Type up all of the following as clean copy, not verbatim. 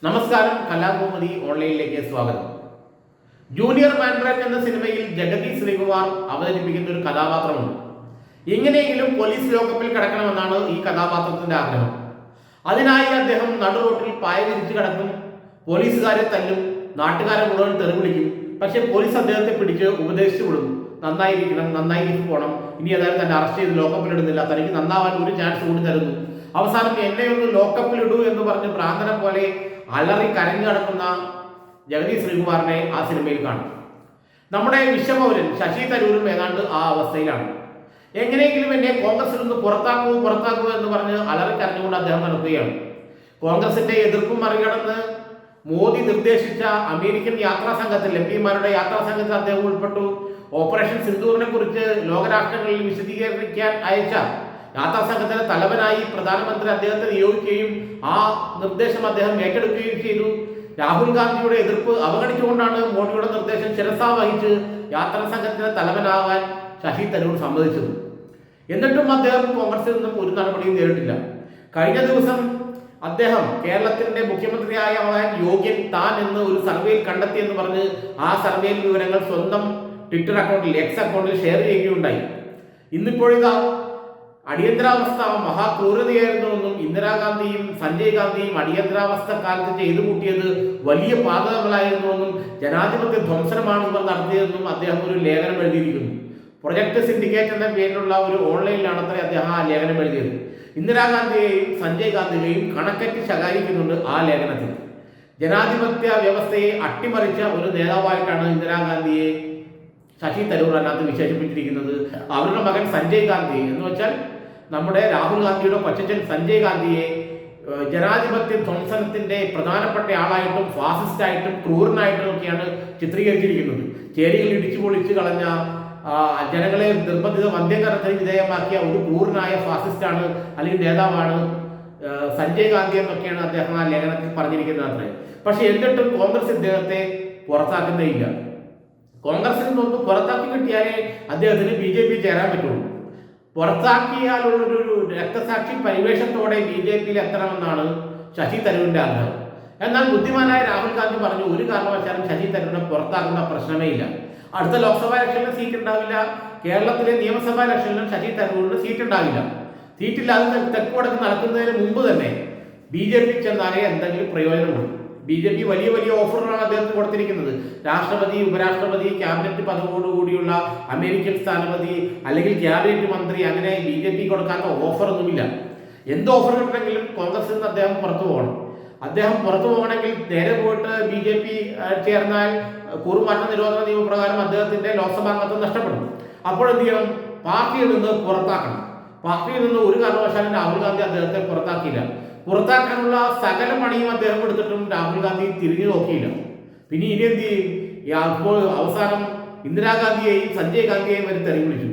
നമസ്കാരം, കലാകൗമുദി ഓൺലൈനിലേക്ക് സ്വാഗതം. Junior Mandrake എന്ന സിനിമയിൽ ജഗതി ശ്രീകുമാർ അവതരിപ്പിക്കുന്ന ഒരു കഥാപാത്രമുണ്ട്. എങ്ങനെയെങ്കിലും പോലീസ് ലോക്കപ്പിൽ കിടക്കണമെന്നാണ് ഈ കഥാപാത്രത്തിന്റെ ആഗ്രഹം. അതിനായി അദ്ദേഹം നടുറോട്ടിൽ പായ വിരിച്ചു കിടക്കും, പോലീസുകാരെ തല്ലും, നാട്ടുകാരെ മുഴുവൻ തെറിവിളിക്കും. പക്ഷെ പോലീസ് അദ്ദേഹത്തെ പിടിച്ച് ഉപദേശിച്ചു വിടും, നന്നായിരിക്കണം, നന്നായി പോകണം, ഇനി ഏതായാലും തന്നെ അറസ്റ്റ് ചെയ്ത് ലോക്കപ്പിലിടുന്നില്ല, തനിക്ക് നന്നാവാൻ ഒരു ചാൻസ് കൂടി തരുന്നു. അവസാനം എന്നെ ഒന്ന് ലോക്കപ്പിലിടൂ എന്ന് പറഞ്ഞ് ഭ്രാന്തനെ പോലെ അലറി കരഞ്ഞു കിടക്കുന്ന ജഗതി ശ്രീകുമാറിനെ ആ സിനിമയിൽ കാണും. നമ്മുടെ വിശ്വപൗരൻ ശശി തരൂരും ഏതാണ്ട് ആ അവസ്ഥയിലാണ്. എങ്ങനെയെങ്കിലും എന്നെ കോൺഗ്രസിൽ നിന്ന് പുറത്താക്കൂ എന്ന് പറഞ്ഞ് അലറി കരഞ്ഞുകൊണ്ട് അദ്ദേഹം നടക്കുകയാണ്. കോൺഗ്രസിന്റെ എതിർപ്പ് മറികടന്ന് മോദി നിർദ്ദേശിച്ച അമേരിക്കൻ യാത്രാ സംഘത്തിൽ എംപിമാരുടെ യാത്രാ സംഘത്തിൽ അദ്ദേഹം ഉൾപ്പെട്ടു. ഓപ്പറേഷൻ സിന്ദൂറിനെ കുറിച്ച് ലോകരാഷ്ട്രങ്ങളിൽ വിശദീകരിക്കാൻ അയച്ച യാത്രാ സംഘത്തിന്റെ തലവനായി പ്രധാനമന്ത്രി അദ്ദേഹത്തെ നിയോഗിക്കുകയും ആ നിർദ്ദേശം അദ്ദേഹം ഏറ്റെടുക്കുകയും ചെയ്തു. രാഹുൽ ഗാന്ധിയുടെ എതിർപ്പ് അവഗണിച്ചുകൊണ്ടാണ് മോദിയുടെ നിർദ്ദേശം ശിരസാ വഹിച്ച് യാത്രാ സംഘത്തിന്റെ തലവനാകാൻ ശശി തരൂർ സമ്മതിച്ചത്. എന്നിട്ടും അദ്ദേഹം കോൺഗ്രസിൽ നിന്നും ഒരു നടപടിയും നേരിട്ടില്ല. കഴിഞ്ഞ ദിവസം അദ്ദേഹം കേരളത്തിന്റെ മുഖ്യമന്ത്രിയാകാൻ യോഗ്യൻ താൻ എന്ന് ഒരു സർവേയിൽ കണ്ടെത്തിയെന്ന് പറഞ്ഞ് ആ സർവേയിൽ വിവരങ്ങൾ സ്വന്തം ട്വിറ്റർ അക്കൗണ്ടിൽ, എക്സ് അക്കൗണ്ടിൽ ഷെയർ ചെയ്യുകയുണ്ടായി. ഇന്നിപ്പോഴിതാ അടിയന്തരാവസ്ഥ മഹാക്രൂരതയായിരുന്നുവെന്നും ഇന്ദിരാഗാന്ധിയും സഞ്ജയ് ഗാന്ധിയും അടിയന്തരാവസ്ഥ കാലത്ത് ചെയ്തു കൂട്ടിയത് വലിയ പാതകങ്ങളായിരുന്നുവെന്നും ജനാധിപത്യ ധ്വംസനമാണ് ഇവർ നടത്തിയതെന്നും അദ്ദേഹം ഒരു ലേഖനം എഴുതിയിരിക്കുന്നു. പ്രൊജക്ട് സിൻഡിക്കേറ്റ് എന്ന പേരിലുള്ള ഒരു ഓൺലൈനിലാണത്രേ അദ്ദേഹം ആ ലേഖനം എഴുതിയത്. ഇന്ദിരാഗാന്ധിയെയും സഞ്ജയ് ഗാന്ധിയെയും കണക്കറ്റ് ശകാരിക്കുന്നുണ്ട് ആ ലേഖനത്തിൽ. ജനാധിപത്യ വ്യവസ്ഥയെ അട്ടിമറിച്ച ഒരു നേതാവായിട്ടാണ് ഇന്ദിരാഗാന്ധിയെ ശശി തരൂർ അതിനകത്ത് വിശേഷിപ്പിച്ചിരിക്കുന്നത്. അവരുടെ മകൻ സഞ്ജയ് ഗാന്ധി എന്ന് വെച്ചാൽ നമ്മുടെ രാഹുൽ ഗാന്ധിയുടെ കൊച്ചച്ഛൻ സഞ്ജയ് ഗാന്ധിയെ ജനാധിപത്യ ധ്വംസനത്തിന്റെ പ്രധാനപ്പെട്ട ആളായിട്ടും ഫാസിസ്റ്റായിട്ടും ക്രൂരനായിട്ടും ഒക്കെയാണ് ചിത്രീകരിച്ചിരിക്കുന്നത്. ചേരികൾ ഇടിച്ചു പൊളിച്ചു കളഞ്ഞ, ജനങ്ങളെ നിർബന്ധിത വന്ധ്യകരണത്തിന് വിധേയമാക്കിയ ഒരു ക്രൂരനായ ഫാസിസ്റ്റാണ് അല്ലെങ്കിൽ നേതാവാണ് സഞ്ജയ് ഗാന്ധി എന്നൊക്കെയാണ് അദ്ദേഹം ആ ലേഖനത്തിൽ പറഞ്ഞിരിക്കുന്നത് അത്രേ. പക്ഷെ എന്നിട്ടും കോൺഗ്രസ് ഇദ്ദേഹത്തെ പുറത്താക്കുന്നേയില്ല. കോൺഗ്രസിൽ നിന്ന് പുറത്താക്കി കിട്ടിയാലേ അദ്ദേഹത്തിന് BJP ചേരാൻ പറ്റുള്ളൂ. പുറത്താക്കിയാലുള്ളൊരു രക്തസാക്ഷി പരിവേഷത്തോടെ BJPയിൽ എത്തണമെന്നാണ് ശശി തരൂരിന്റെ ആഗ്രഹം. എന്നാൽ ബുദ്ധിമാനായ രാഹുൽ ഗാന്ധി പറഞ്ഞു, ഒരു കാരണവശാലും ശശി തരൂരിനെ പുറത്താക്കുന്ന പ്രശ്നമേ ഇല്ല. അടുത്ത ലോക്സഭാ ഇലക്ഷനിലും സീറ്റ് ഉണ്ടാവില്ല, കേരളത്തിലെ നിയമസഭാ ഇലക്ഷനിലും ശശി തരൂരിന് സീറ്റ് ഉണ്ടാവില്ല. സീറ്റില്ലാതെ തെക്ക് വടക്ക് നടക്കുന്നതിന് മുമ്പ് തന്നെ BJP ചെന്നാലേ എന്തെങ്കിലും പ്രയോജനമുള്ളൂ. BJP വലിയ വലിയ ഓഫറുകളാണ് അദ്ദേഹത്തിന് കൊടുത്തിരിക്കുന്നത്. രാഷ്ട്രപതി, ഉപരാഷ്ട്രപതി, ക്യാബിനറ്റ് പദവോടുകൂടിയുള്ള അമേരിക്കൻ സ്ഥാനപതി അല്ലെങ്കിൽ ക്യാബിനറ്റ് മന്ത്രി, അങ്ങനെ BJP കൊടുക്കാത്ത ഓഫറൊന്നുമില്ല. എന്ത് ഓഫർ കിട്ടണമെങ്കിലും കോൺഗ്രസിൽ നിന്ന് അദ്ദേഹം പുറത്തു പോകണം. അദ്ദേഹം പുറത്തു പോകണമെങ്കിൽ നേരെ പോയിട്ട് BJP ചേർന്നാൽ കൂറുമാറ്റ നിരോധന നിയമപ്രകാരം അദ്ദേഹത്തിന്റെ ലോക്സഭാ അംഗത്വം നഷ്ടപ്പെടും. അപ്പോഴെന്ത് ചെയ്യണം? പാർട്ടിയിൽ നിന്ന് പുറത്താക്കണം. പാർട്ടിയിൽ നിന്ന് ഒരു കാരണവശാലും രാഹുൽ ഗാന്ധി അദ്ദേഹത്തെ പുറത്താക്കിയില്ല. പുറത്താക്കാനുള്ള സകല പണിയും അദ്ദേഹം എടുത്തിട്ടും രാഹുൽ ഗാന്ധി തിരിഞ്ഞു നോക്കിയില്ല. പിന്നെ ഇനി എന്ത് ചെയ്യും? അപ്പോൾ അവസാനം ഇന്ദിരാഗാന്ധിയെയും സഞ്ജയ് ഗാന്ധിയെയും വരെ തെറി വിളിച്ചു,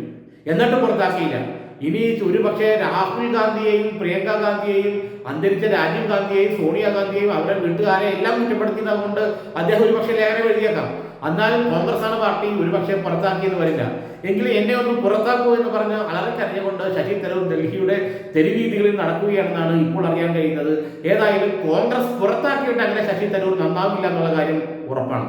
എന്നിട്ടും പുറത്താക്കിയില്ല. ഇനി ഒരുപക്ഷെ രാഹുൽ ഗാന്ധിയെയും പ്രിയങ്ക ഗാന്ധിയെയും അന്തരിച്ച രാജീവ് ഗാന്ധിയെയും സോണിയാഗാന്ധിയെയും അവരുടെ വീട്ടുകാരെ എല്ലാം കുറ്റപ്പെടുത്തിയത് കൊണ്ട് അദ്ദേഹം ഒരുപക്ഷെ ലേഖനം എഴുതിയേക്കാം. എന്നാലും കോൺഗ്രസാണ് പാർട്ടി, ഒരുപക്ഷെ പുറത്താക്കിയെന്ന് വരില്ല. എങ്കിലും എന്നെ ഒന്ന് പുറത്താക്കൂ എന്ന് പറഞ്ഞ് അലറിക്കരഞ്ഞുകൊണ്ട് ശശി തരൂർ ഡൽഹിയുടെ തെരുവീതികളിൽ നടക്കുകയാണെന്നാണ് ഇപ്പോൾ അറിയാൻ കഴിയുന്നത്. ഏതായാലും കോൺഗ്രസ് പുറത്താക്കിയിട്ട് അങ്ങനെ ശശി തരൂർ നന്നാവില്ല എന്നുള്ള കാര്യം ഉറപ്പാണ്.